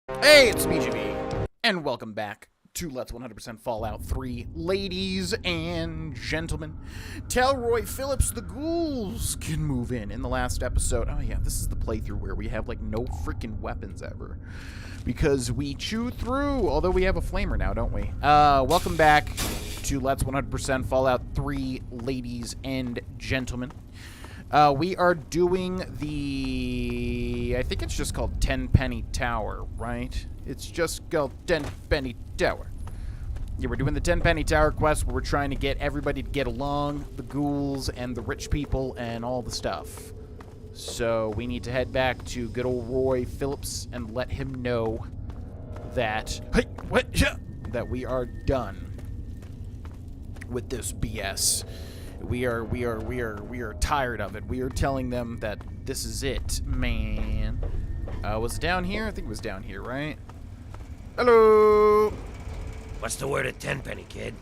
Hey, it's me, GB, and welcome back to Let's 100% Fallout 3. Ladies and gentlemen, tell Roy Phillips the ghouls can move in. In the last episode, oh yeah, this is the playthrough where we have like no freaking weapons ever. Because we chew through, although we have a flamer now, don't we? Welcome back to Let's 100% Fallout 3, ladies and gentlemen. We are doing the... I think it's just called Tenpenny Tower, right? It's just called Tenpenny Tower. Yeah, we're doing the Tenpenny Tower quest where we're trying to get everybody to get along, the ghouls and the rich people and all the stuff. So we need to head back to good old Roy Phillips and let him know that... Hey, what? That we are done with this BS. We are tired of it. We are telling them that this is it, man. Was it down here? I think it was down here, right? Hello. What's the word at Tenpenny, kid?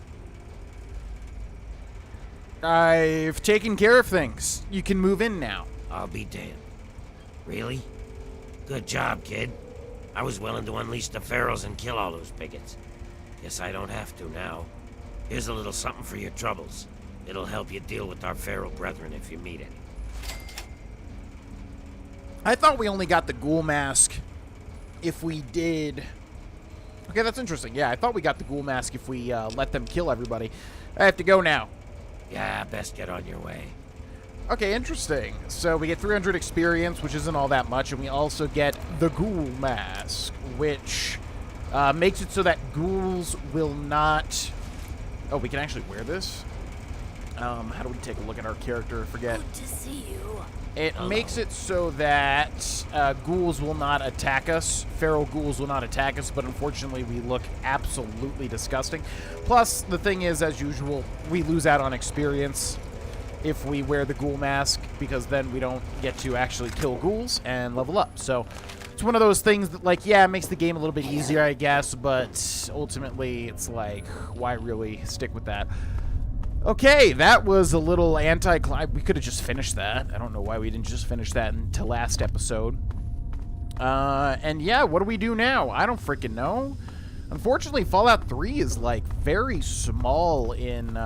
I've taken care of things. You can move in now. I'll be damned. Really? Good job, kid. I was willing to unleash the pharaohs and kill all those bigots. Guess I don't have to now. Here's a little something for your troubles. It'll help you deal with our feral brethren if you meet any. I thought we only got the ghoul mask if we did... Okay, that's interesting. Yeah, I thought we got the ghoul mask if we let them kill everybody. I have to go now. Yeah, best get on your way. Okay, interesting. So we get 300 experience, which isn't all that much, and we also get the ghoul mask, which makes it so that ghouls will not... Oh, we can actually wear this? How do we take a look at our character? I forget. Good to see you. It makes it so that ghouls will not attack us. Feral ghouls will not attack us, but unfortunately we look absolutely disgusting. Plus, the thing is, as usual, we lose out on experience if we wear the ghoul mask, because then we don't get to actually kill ghouls and level up. So it's one of those things that, like, yeah, it makes the game a little bit easier, I guess, but ultimately it's like, why really stick with that? Okay, that was a little anti-climb. We could have just finished that. I don't know why we didn't just finish that until last episode. And yeah, what do we do now? I don't freaking know. Unfortunately, Fallout 3 is, like, very small in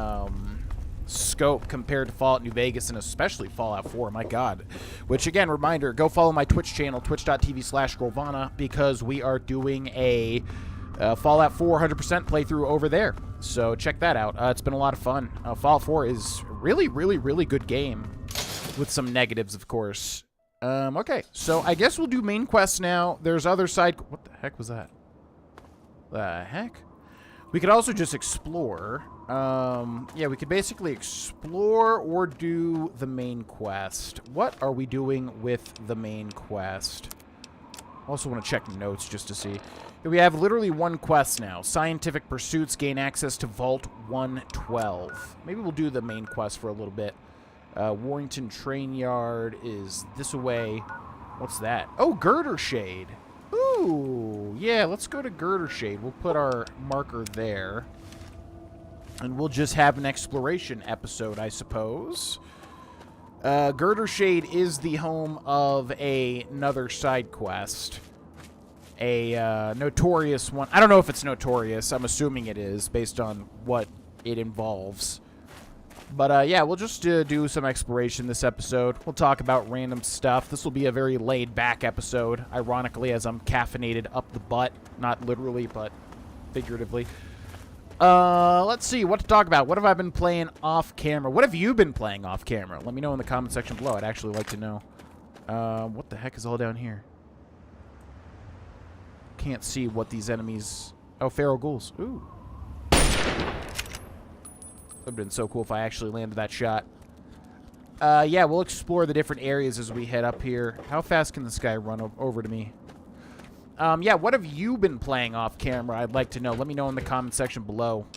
scope compared to Fallout New Vegas and especially Fallout 4, my god. Which, again, reminder, go follow my Twitch channel, twitch.tv/Grohlvana, because we are doing a Fallout 4 100% playthrough over there. So check that out. It's been a lot of fun. Fallout 4 is really, really, really good game. With some negatives, of course. Okay, so I guess we'll do main quests now. There's other side... What the heck was that? The heck? We could also just explore. Yeah, we could basically explore or do the main quest. What are we doing with the main quest? Also want to check notes just to see. We have literally one quest now. Scientific Pursuits, gain access to Vault 112. Maybe we'll do the main quest for a little bit. Warrington Train Yard is this away. What's that? Oh, Girdershade. Ooh, yeah, let's go to Girdershade. We'll put our marker there. And we'll just have an exploration episode, I suppose. Girdershade is the home of another side quest. A notorious one. I don't know if it's notorious. I'm assuming it is, based on what it involves. But, yeah, we'll just do some exploration this episode. We'll talk about random stuff. This will be a very laid-back episode, ironically, as I'm caffeinated up the butt. Not literally, but figuratively. Let's see what to talk about. What have I been playing off camera? What have you been playing off camera? Let me know in the comment section below. I'd actually like to know. What the heck is all down here? Can't see what these enemies... Oh, feral ghouls. Ooh. Would have been so cool if I actually landed that shot. Yeah, we'll explore the different areas as we head up here. How fast can this guy run over to me? Yeah, what have you been playing off camera? I'd like to know. Let me know in the comment section below.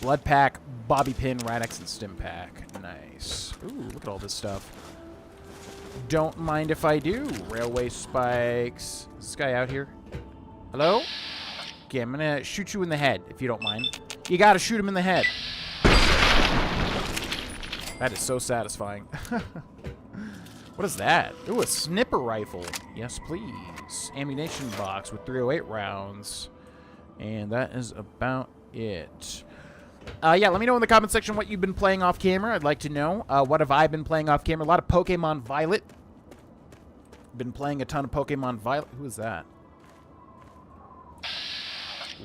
Blood Pack, Bobby Pin, Radix, and Stim Pack. Nice. Ooh, look at all this stuff. Don't mind if I do. Railway spikes. Is this guy out here? Hello? Okay, I'm gonna shoot you in the head, if you don't mind. You gotta shoot him in the head. That is so satisfying. What is that? Ooh, a snipper rifle. Yes, please. ammunition box with 308 rounds. And that is about it. Yeah, let me know in the comment section what you've been playing off camera. I'd like to know. What have I been playing off camera? A lot of Pokemon Violet. Been playing a ton of Pokemon Violet. Who is that?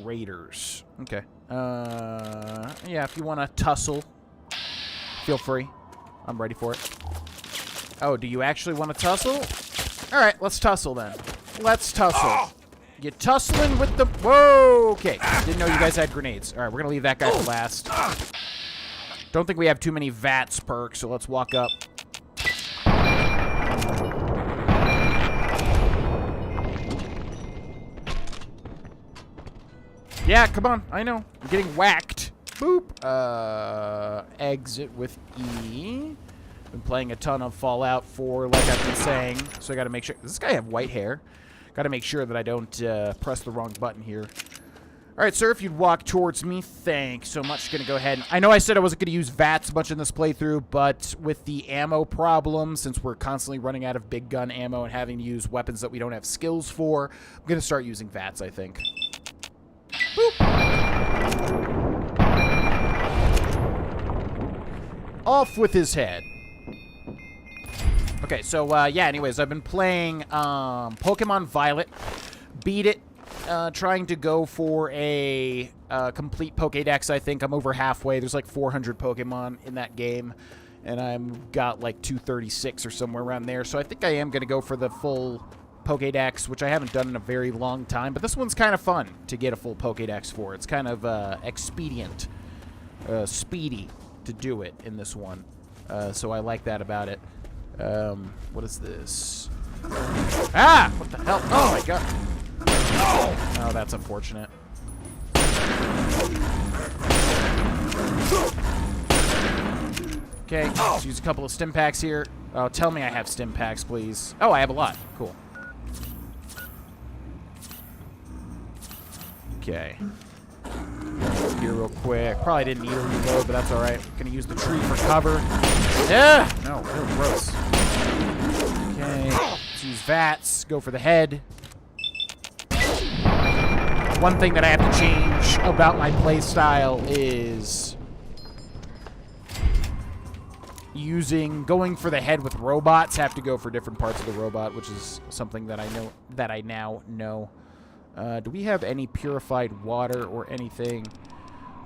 Raiders. Okay. Yeah, if you want to tussle, feel free. I'm ready for it. Oh, do you actually want to tussle? All right, let's tussle then. Let's tussle. You tussling with the... Whoa! Okay. Didn't know you guys had grenades. All right, we're going to leave that guy for last. Don't think we have too many VATS perks, so let's walk up. Yeah, come on. I know. I'm getting whacked. Boop. Exit with E. Been playing a ton of Fallout 4, like I've been saying, so I got to make sure... Does this guy have white hair? Got to make sure that I don't press the wrong button here. All right, sir, if you'd walk towards me, thanks so much. Going to go ahead. I know I said I wasn't going to use VATS much in this playthrough, but with the ammo problem, since we're constantly running out of big gun ammo and having to use weapons that we don't have skills for, I'm going to start using VATS, I think. Boop. Off with his head. Okay, so, yeah, anyways, I've been playing Pokemon Violet. Beat it. Trying to go for a complete Pokédex, I think. I'm over halfway. There's like 400 Pokemon in that game. And I've got like 236 or somewhere around there. So I think I am going to go for the full Pokédex, which I haven't done in a very long time. But this one's kind of fun to get a full Pokédex for. It's kind of expedient, speedy to do it in this one. So I like that about it. What is this? Ah! What the hell? Oh my god. Oh, that's unfortunate. Okay, let's use a couple of stim packs here. Oh, tell me I have stim packs, please. Oh, I have a lot. Cool. Okay. Here real quick. Probably didn't need a reload, but that's alright. Gonna use the tree for cover. Yeah! No, ew, gross. Okay. Let's use VATS. Go for the head. One thing that I have to change about my playstyle is going for the head with robots. Have to go for different parts of the robot, which is something that I now know. Do we have any purified water or anything?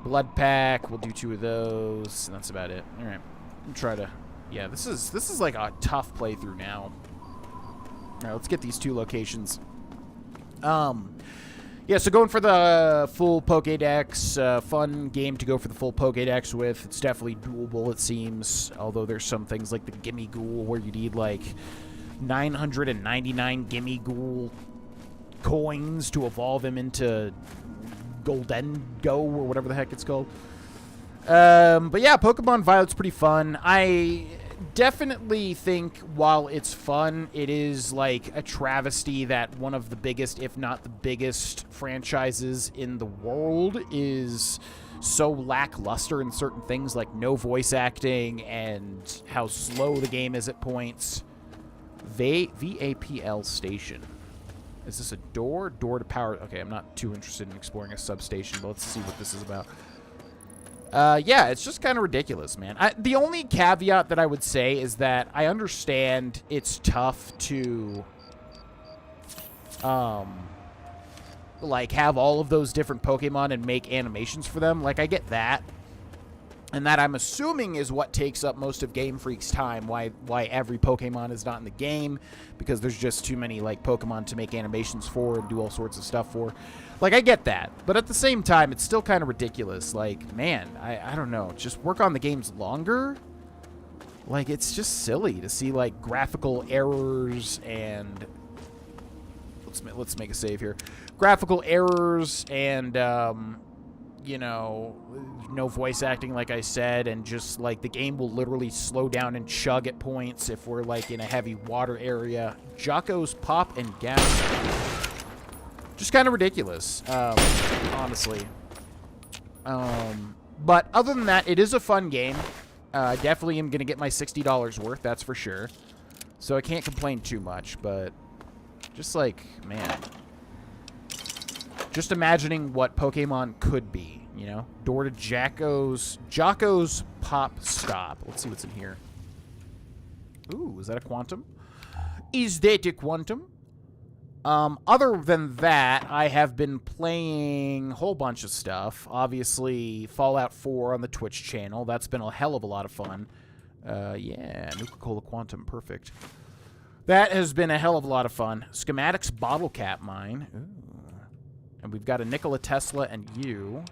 Blood pack. We'll do 2 of those. And that's about it. All right. I'm try to. Yeah, this is like a tough playthrough now. All right, let's get these 2 locations. Yeah, so going for the full Pokédex, fun game to go for the full Pokédex with. It's definitely doable, it seems, although there's some things like the Gimme Ghoul where you need like 999 Gimme Ghoul coins to evolve him into Golden Go or whatever the heck it's called. But yeah, Pokemon Violet's pretty fun. I definitely think while it's fun, it is like a travesty that one of the biggest, if not the biggest, franchises in the world is so lackluster in certain things like no voice acting and how slow the game is at points. VAPL station. Is this a door? Door to power. Okay, I'm not too interested in exploring a substation, but let's see what this is about. Yeah, it's just kind of ridiculous, man. The only caveat that I would say is that I understand it's tough to, like, have all of those different Pokemon and make animations for them. Like, I get that. And that, I'm assuming, is what takes up most of Game Freak's time, why every Pokemon is not in the game, because there's just too many, like, Pokemon to make animations for and do all sorts of stuff for. Like, I get that, but at the same time, it's still kind of ridiculous. Like, man, I don't know, just work on the games longer? Like, it's just silly to see, like, graphical errors and... Let's make a save here. Graphical errors and, you know, no voice acting, like I said, and just, like, the game will literally slow down and chug at points if we're, like, in a heavy water area. Jocko's Pop and Gas. Just kind of ridiculous, honestly. But other than that, it is a fun game. Definitely am going to get my $60 worth, that's for sure. So I can't complain too much, but Just like, man. Just imagining what Pokemon could be, you know? Door to Jocko's Pop Stop. Let's see what's in here. Ooh, is that a Quantum? Is that a Quantum? Other than that, I have been playing a whole bunch of stuff. Obviously, Fallout 4 on the Twitch channel. That's been a hell of a lot of fun. Yeah, Nuka-Cola Quantum, perfect. That has been a hell of a lot of fun. Schematics Bottle Cap Mine. Ooh. And we've got a Nikola Tesla and you.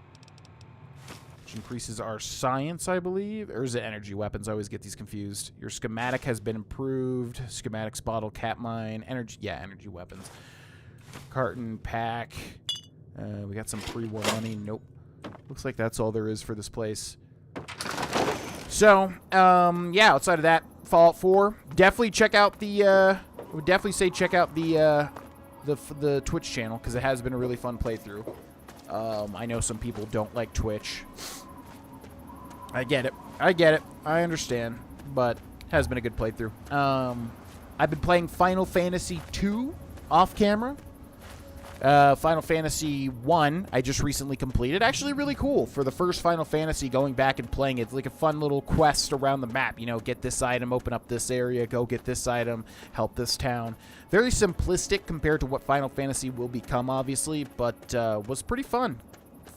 Which increases our science, I believe. Or is it energy weapons? I always get these confused. Your schematic has been improved. Schematics Bottle Cap Mine. Energy, yeah, energy weapons. Carton, pack. We got some pre-war money. Nope. Looks like that's all there is for this place. So, yeah, outside of that, Fallout 4. Definitely check out the, I would definitely say check out the Twitch channel, because it has been a really fun playthrough. I know some people don't like Twitch. I get it. I understand. But it has been a good playthrough. I've been playing Final Fantasy 2 off camera. Final Fantasy 1, I just recently completed. Actually really cool. For the first Final Fantasy, going back and playing it, it's like a fun little quest around the map. You know, get this item, open up this area, go get this item, help this town. Very simplistic compared to what Final Fantasy will become, obviously, but was pretty fun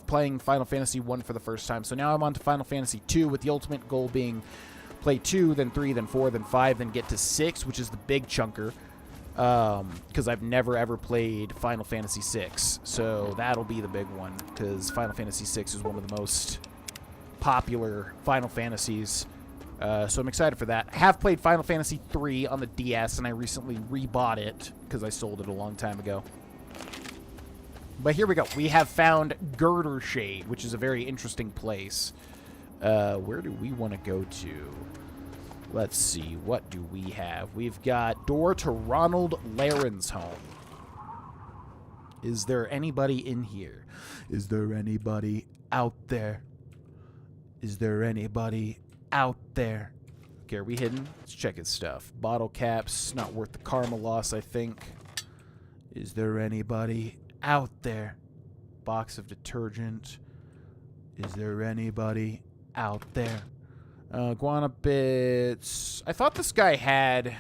playing Final Fantasy 1 for the first time. So now I'm on to Final Fantasy 2, with the ultimate goal being play 2, then 3, then 4, then 5, then get to 6, which is the big chunker. Because I've never ever played Final Fantasy 6, so that'll be the big one, because Final Fantasy 6 is one of the most popular Final Fantasies, so I'm excited for that. I have played Final Fantasy 3 on the DS, and I recently rebought it, because I sold it a long time ago. But here we go. We have found Girdershade, which is a very interesting place. Where do we want to go to? Let's see, what do we have? We've got door to Ronald Laren's home. Is there anybody in here? Is there anybody out there? Is there anybody out there? Okay, are we hidden? Let's check his stuff. Bottle caps, not worth the karma loss, I think. Is there anybody out there? Box of detergent. Is there anybody out there? Guana bits. I thought this guy had...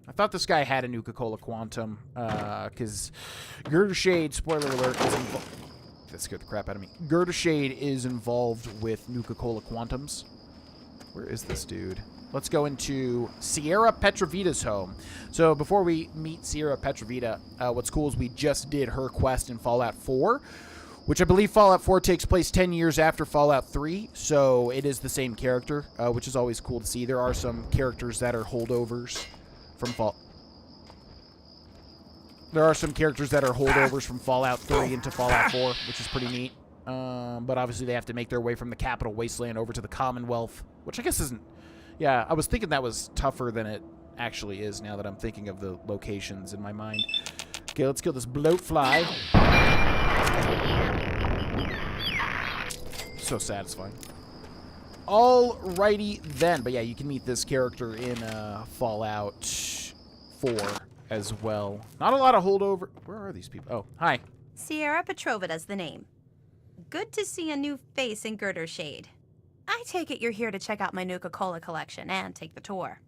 I thought this guy had a Nuka-Cola Quantum. Because Girdershade, spoiler alert, is involved... That scared the crap out of me. Girdershade is involved with Nuka-Cola Quantums. Where is this dude? Let's go into Sierra Petrovita's home. So before we meet Sierra Petrovita, what's cool is we just did her quest in Fallout 4. Which I believe Fallout 4 takes place 10 years after Fallout 3, so it is the same character, which is always cool to see. There are some characters that are holdovers from Fallout 3 into Fallout 4, which is pretty neat. But obviously they have to make their way from the capital wasteland over to the Commonwealth, which I guess isn't... Yeah, I was thinking that was tougher than it actually is now that I'm thinking of the locations in my mind. Okay, let's kill this bloatfly. So satisfying. Alrighty then. But yeah, you can meet this character in Fallout 4 as well. Not a lot of holdover. Where are these people? Oh, hi. Sierra Petrovita's the name. Good to see a new face in Girdershade. I take it you're here to check out my Nuka-Cola collection and take the tour.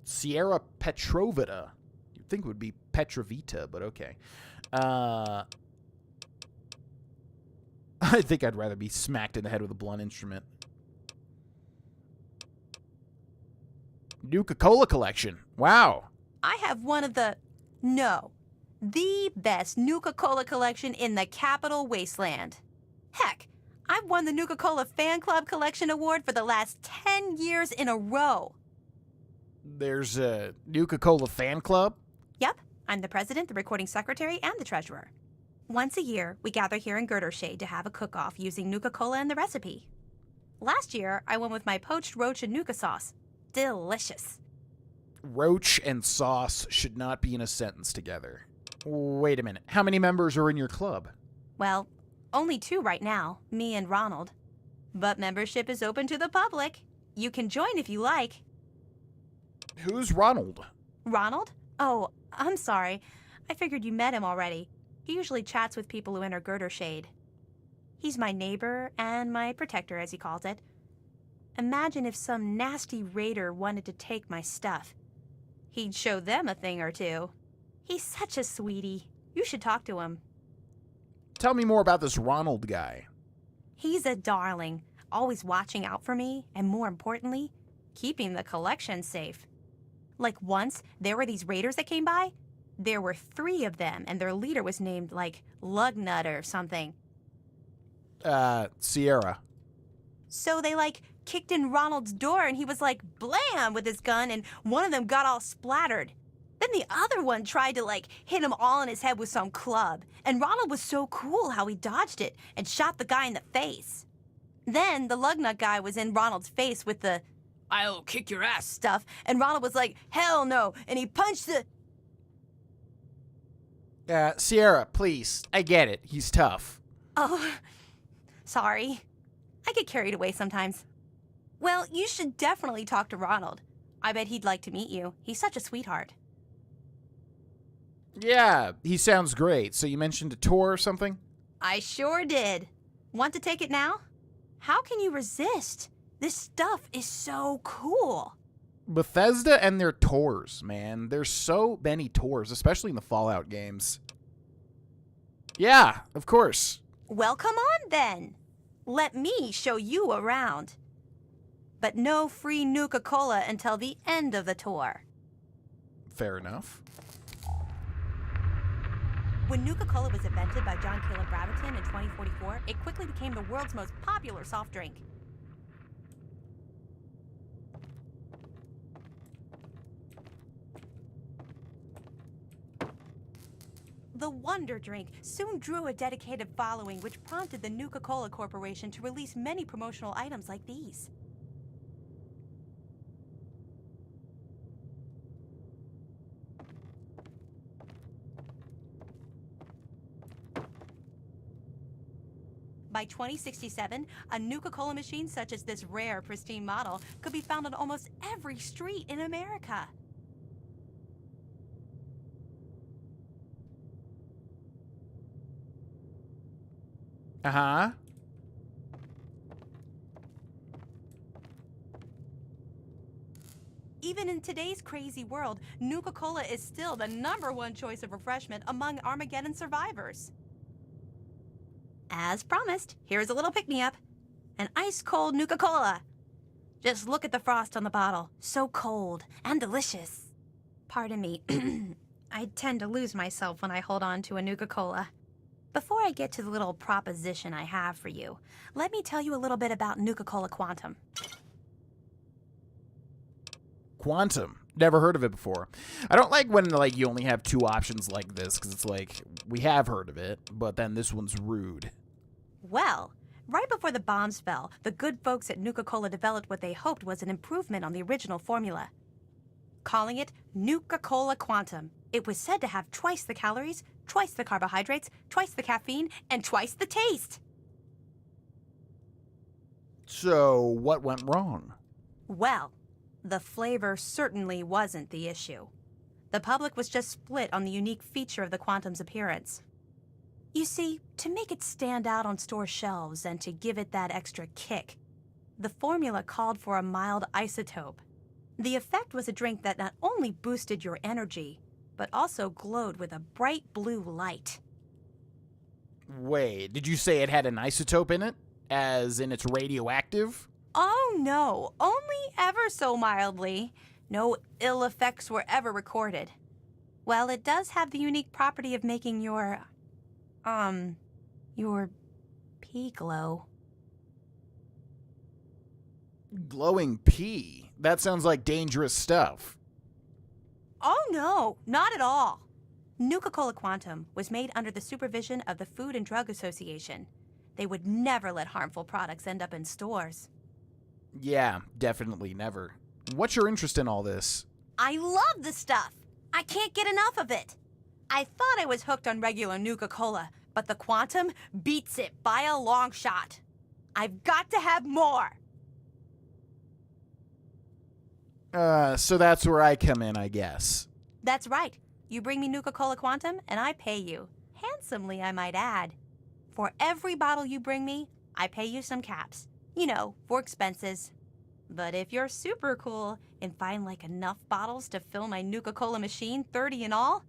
Sierra Petrovita. You'd think it would be Petrovita, but okay. I think I'd rather be smacked in the head with a blunt instrument. Nuka-Cola collection. Wow. I have one of the best Nuka-Cola collection in the capital wasteland. Heck, I've won the Nuka-Cola Fan Club Collection Award for the last 10 years in a row. There's a Nuka-Cola Fan Club? Yep, I'm the president, the recording secretary, and the treasurer. Once a year, we gather here in Girdershade to have a cook-off using Nuka-Cola and the recipe. Last year, I went with my poached roach and Nuka sauce. Delicious. Roach and sauce should not be in a sentence together. Wait a minute. How many members are in your club? Well, only 2 right now, me and Ronald. But membership is open to the public. You can join if you like. Who's Ronald? Ronald? Oh, I'm sorry. I figured you met him already. He usually chats with people who enter Girdershade. He's my neighbor and my protector, as he calls it. Imagine if some nasty raider wanted to take my stuff. He'd show them a thing or two. He's such a sweetie. You should talk to him. Tell me more about this Ronald guy. He's a darling, always watching out for me, and more importantly, keeping the collection safe. Like once, there were these raiders that came by. There were 3 of them, and their leader was named, like, Lugnut or something. Sierra. So they, like, kicked in Ronald's door, and he was like, blam, with his gun, and one of them got all splattered. Then the other one tried to, like, hit him all in his head with some club. And Ronald was so cool how he dodged it and shot the guy in the face. Then the Lugnut guy was in Ronald's face with the "I'll kick your ass" stuff, and Ronald was like, hell no, and he punched the... Sierra, please. I get it. He's tough. Oh, sorry. I get carried away sometimes. Well, you should definitely talk to Ronald. I bet he'd like to meet you. He's such a sweetheart. Yeah, he sounds great. So you mentioned a tour or something? I sure did. Want to take it now? How can you resist? This stuff is so cool. Bethesda and their tours, man. There's so many tours, especially in the Fallout games. Yeah, of course. Well, come on then. Let me show you around. But no free Nuka-Cola until the end of the tour. Fair enough. When Nuka-Cola was invented by John Caleb Braverton in 2044, it quickly became the world's most popular soft drink. The Wonder Drink soon drew a dedicated following, which prompted the Nuka-Cola Corporation to release many promotional items like these. By 2067, a Nuka-Cola machine such as this rare, pristine model could be found on almost every street in America. Uh-huh. Even in today's crazy world, Nuka-Cola is still the #1 choice of refreshment among Armageddon survivors. As promised, here's a little pick-me-up. An ice-cold Nuka-Cola. Just look at the frost on the bottle. So cold and delicious. Pardon me. I tend to lose myself when I hold on to a Nuka-Cola. Before I get to the little proposition I have for you, let me tell you a little bit about Nuka-Cola Quantum. Quantum. Never heard of it before. I don't like when you only have 2 options like this, because it's like, we have heard of it, but then this one's rude. Well, right before the bombs fell, the good folks at Nuka-Cola developed what they hoped was an improvement on the original formula. Calling it Nuka-Cola Quantum. It was said to have twice the calories, twice the carbohydrates, twice the caffeine, and twice the taste. So, what went wrong? Well, the flavor certainly wasn't the issue. The public was just split on the unique feature of the Quantum's appearance. You see, to make it stand out on store shelves and to give it that extra kick, the formula called for a mild isotope. The effect was a drink that not only boosted your energy, but also glowed with a bright blue light. Wait, did you say it had an isotope in it? As in it's radioactive? Oh no, only ever so mildly. No ill effects were ever recorded. Well, it does have the unique property of making your pee glow. Glowing pee? That sounds like dangerous stuff. Oh no, not at all. Nuka-Cola Quantum was made under the supervision of the Food and Drug Association. They would never let harmful products end up in stores. Yeah, definitely never. What's your interest in all this? I love the stuff. I can't get enough of it. I thought I was hooked on regular Nuka-Cola, but the Quantum beats it by a long shot. I've got to have more. So that's where I come in, I guess. That's right. you bring me Nuka-Cola Quantum, and I pay you. Handsomely, I might add. For every bottle you bring me, I pay you some caps. You know, for expenses. But if you're super cool and find like enough bottles to fill my Nuka-Cola machine, 30 in all,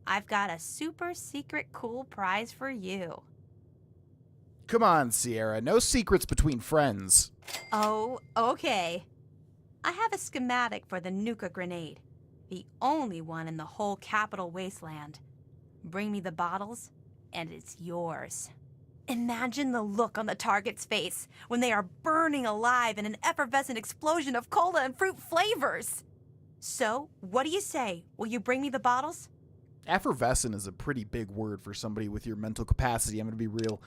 I've got a super secret cool prize for you. Come on, Sierra. No secrets between friends. Oh, okay. I have a schematic for the Nuka grenade. The only one in the whole capital wasteland. Bring me the bottles, and it's yours. Imagine the look on the target's face when they are burning alive in an effervescent explosion of cola and fruit flavors. So, what do you say? Will you bring me the bottles? Effervescent is a pretty big word for somebody with your mental capacity. I'm going to be real.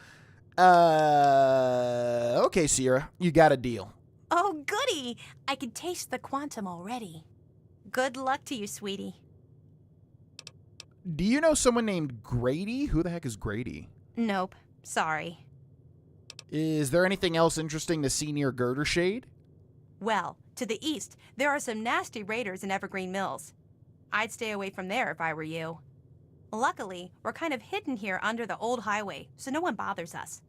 Okay, Sierra, you got a deal. Oh, goody! I can taste the quantum already. Good luck to you, sweetie. Do you know someone named Grady? Who the heck is Grady? Nope. Sorry. Is there anything else interesting to see near Girdershade? Well, to the east, there are some nasty raiders in Evergreen Mills. I'd stay away from there if I were you. Luckily, we're kind of hidden here under the old highway, so no one bothers us.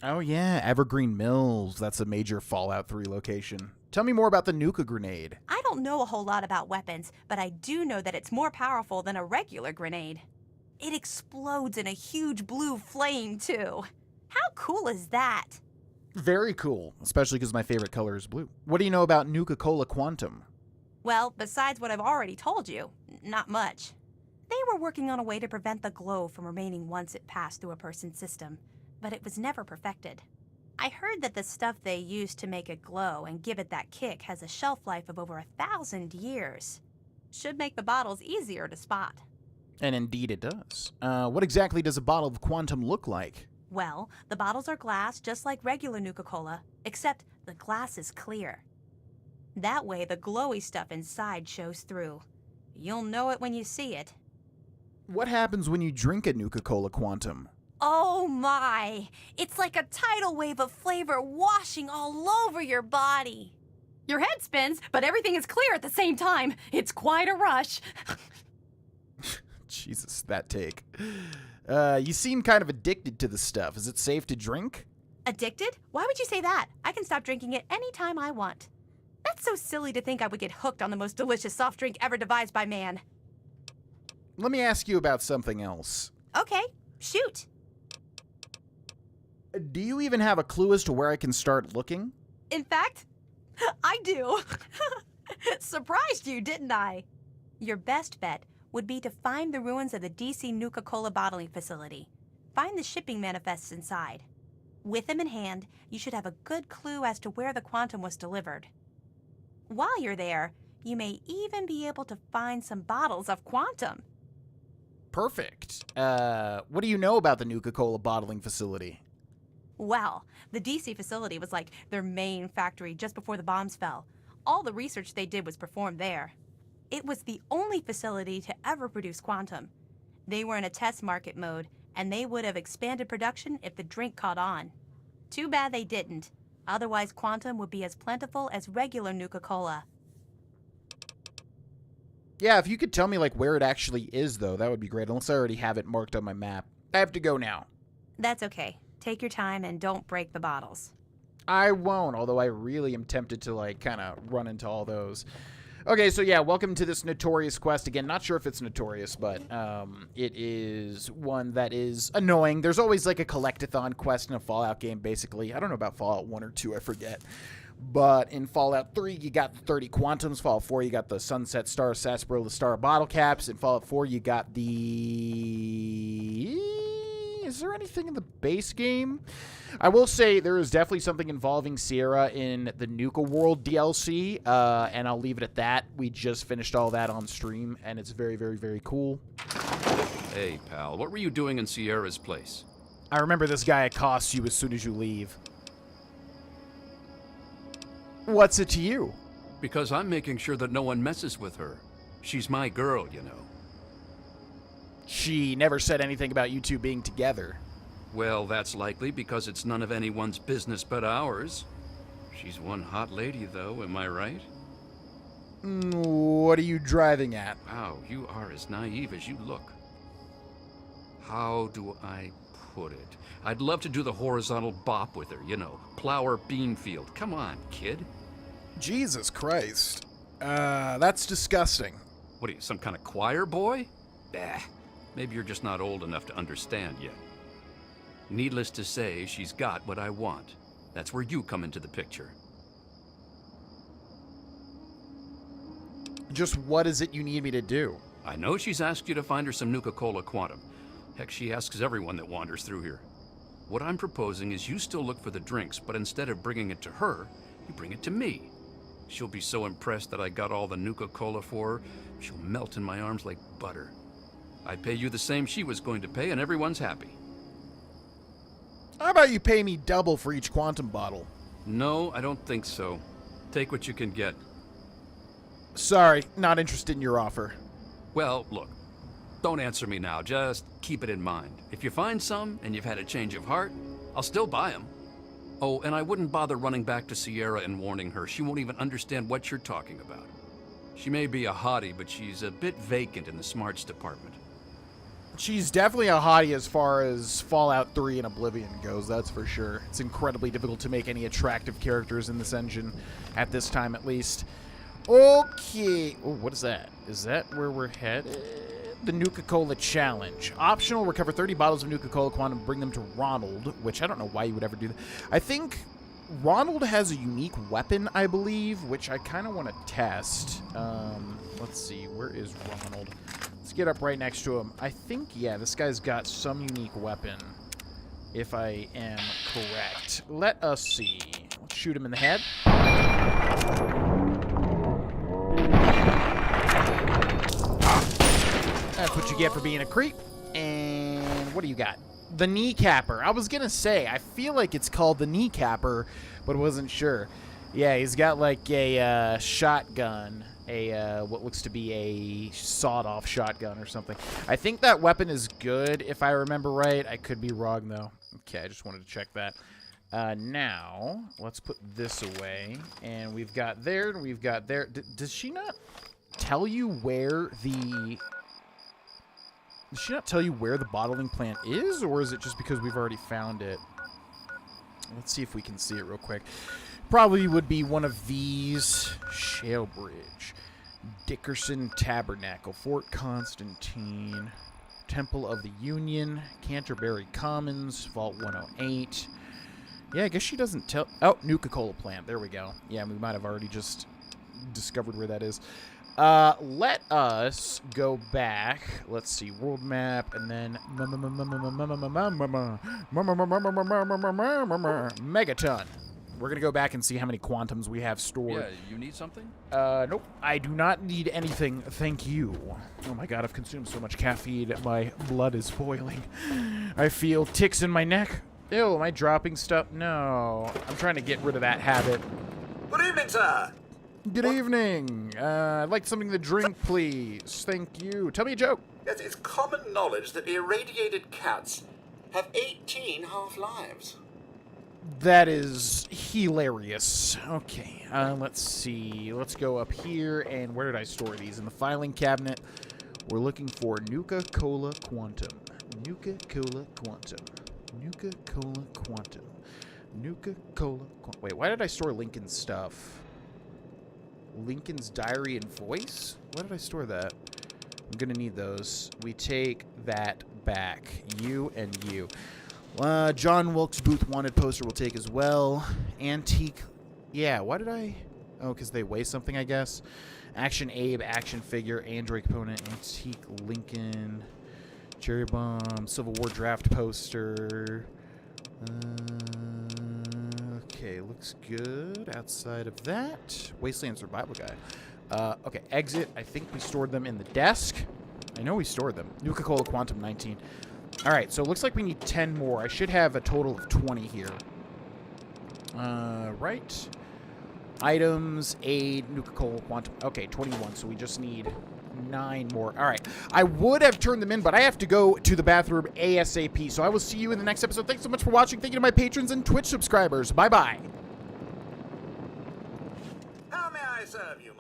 Oh yeah, Evergreen Mills. That's a major Fallout 3 location. Tell me more about the Nuka grenade. I don't know a whole lot about weapons, but I do know that it's more powerful than a regular grenade. It explodes in a huge blue flame, too. How cool is that? Very cool, especially because my favorite color is blue. What do you know about Nuka-Cola Quantum? Well, besides what I've already told you, not much. They were working on a way to prevent the glow from remaining once it passed through a person's system, but it was never perfected. I heard that the stuff they use to make it glow and give it that kick has a shelf life of over 1,000 years. Should make the bottles easier to spot. And indeed it does. What exactly does a bottle of Quantum look like? Well, the bottles are glass just like regular Nuka-Cola, except the glass is clear. That way the glowy stuff inside shows through. You'll know it when you see it. What happens when you drink a Nuka-Cola Quantum? Oh my! It's like a tidal wave of flavor washing all over your body. Your head spins, but everything is clear at the same time. It's quite a rush. Jesus, that take. You seem kind of addicted to the stuff. Is it safe to drink? Addicted? Why would you say that? I can stop drinking it anytime I want. That's so silly to think I would get hooked on the most delicious soft drink ever devised by man. Let me ask you about something else. Okay, shoot. Do you even have a clue as to where I can start looking? In fact, I do. Surprised you, didn't I? Your best bet would be to find the ruins of the DC Nuka-Cola bottling facility. Find the shipping manifests inside. With them in hand, you should have a good clue as to where the quantum was delivered. While you're there, you may even be able to find some bottles of quantum. Perfect. What do you know about the Nuka-Cola bottling facility? Well, the DC facility was like their main factory just before the bombs fell. All the research they did was performed there. It was the only facility to ever produce quantum. They were in a test market mode, and they would have expanded production if the drink caught on. Too bad they didn't. Otherwise, quantum would be as plentiful as regular Nuka-Cola. Yeah, if you could tell me like where it actually is, though, that would be great, unless I already have it marked on my map. I have to go now. That's okay. Take your time and don't break the bottles. I won't, although I really am tempted to like kind of run into all those. Okay, so yeah, welcome to this notorious quest. Again, not sure if it's notorious, but it is one that is annoying. There's always like a collectathon quest in a Fallout game, basically. I don't know about Fallout 1 or 2, I forget. But in Fallout 3, you got the 30 Quantums. Fallout 4, you got the Sunset Star, Sarsaparilla, the Star Bottle Caps. In Fallout 4, you got the... Is there anything in the base game? I will say there is definitely something involving Sierra in the Nuka World DLC, and I'll leave it at that. We just finished all that on stream, and it's very, very, very cool. Hey, pal, what were you doing in Sierra's place? I remember this guy accosts you as soon as you leave. What's it to you? Because I'm making sure that no one messes with her. She's my girl, you know. She never said anything about you two being together. Well, that's likely because it's none of anyone's business but ours. She's one hot lady, though, am I right? What are you driving at? Wow, you are as naive as you look. How do I put it? I'd love to do the horizontal bop with her, you know, plow her bean field. Come on, kid. Jesus Christ. That's disgusting. What are you, some kind of choir boy? Bah, maybe you're just not old enough to understand yet. Needless to say, she's got what I want. That's where you come into the picture. Just what is it you need me to do? I know she's asked you to find her some Nuka-Cola Quantum. Heck, she asks everyone that wanders through here. What I'm proposing is you still look for the drinks, but instead of bringing it to her, you bring it to me. She'll be so impressed that I got all the Nuka-Cola for her, she'll melt in my arms like butter. I pay you the same she was going to pay, and everyone's happy. How about you pay me double for each quantum bottle? No, I don't think so. Take what you can get. Sorry, not interested in your offer. Well, look, don't answer me now, just keep it in mind. If you find some, and you've had a change of heart, I'll still buy them. Oh, and I wouldn't bother running back to Sierra and warning her. She won't even understand what you're talking about. She may be a hottie, but she's a bit vacant in the smarts department. She's definitely a hottie as far as Fallout 3 and Oblivion goes, that's for sure. It's incredibly difficult to make any attractive characters in this engine, at this time at least. Okay. Oh, what is that? Is that where we're headed? The Nuka-Cola Challenge. Optional, recover 30 bottles of Nuka-Cola Quantum, bring them to Ronald, which I don't know why you would ever do that. I think Ronald has a unique weapon, I believe, which I kind of want to test. Let's see. Where is Ronald? Let's get up right next to him. I think, yeah, this guy's got some unique weapon, if I am correct. Let us see. Let's shoot him in the head. That's what you get for being a creep. And what do you got? The kneecapper. I was going to say, I feel like it's called the kneecapper, but wasn't sure. Yeah, he's got like a shotgun. What looks to be a sawed-off shotgun or something. I think that weapon is good, if I remember right. I could be wrong, though. Okay, I just wanted to check that. Now, let's put this away. And we've got there, and we've got there. Does she not tell you where the... Does she not tell you where the bottling plant is, or is it just because we've already found it? Let's see if we can see it real quick. Probably would be one of these. Shalebridge, Dickerson Tabernacle, Fort Constantine, Temple of the Union, Canterbury Commons, Vault 108. Yeah, I guess she doesn't tell... Oh, Nuka-Cola plant. There we go. Yeah, we might have already just discovered where that is. Let us go back. Let's see, world map, and then Megaton. We're gonna go back and see how many quantums we have stored. Yeah, you need something? Nope. I do not need anything, thank you. Oh my god, I've consumed so much caffeine, my blood is boiling. I feel ticks in my neck. Ew, am I dropping stuff? No. I'm trying to get rid of that habit. Good evening, sir. Good evening. I'd like something to drink, please. Thank you. Tell me a joke. Yes, it's common knowledge that irradiated cats have 18 half-lives. That is hilarious. Okay, let's see. Let's go up here, and where did I store these? In the filing cabinet. We're looking for Nuka-Cola Quantum. Nuka-Cola Quantum. Nuka-Cola Quantum. Nuka-Cola Quantum. Wait, why did I store Lincoln's stuff? Lincoln's Diary and Voice? Why did I store that? I'm gonna need those. We take that back. You and you. John Wilkes Booth wanted poster we'll take as well. Antique. Yeah, why did I... Oh, because they weigh something, I guess. Action Abe, action figure, Android component, Antique Lincoln, Cherry Bomb, Civil War draft poster. Okay, looks good. Outside of that, Wasteland Survival Guide. Okay, exit. I think we stored them in the desk. I know we stored them. Nuka-Cola Quantum 19. All right, so it looks like we need 10 more. I should have a total of 20 here. Right. Items, aid, Nuka-Cola Quantum. Okay, 21, so we just need 9 more. All right. I would have turned them in, but I have to go to the bathroom ASAP. So I will see you in the next episode. Thanks so much for watching. Thank you to my patrons and Twitch subscribers. Bye-bye. How may I serve you,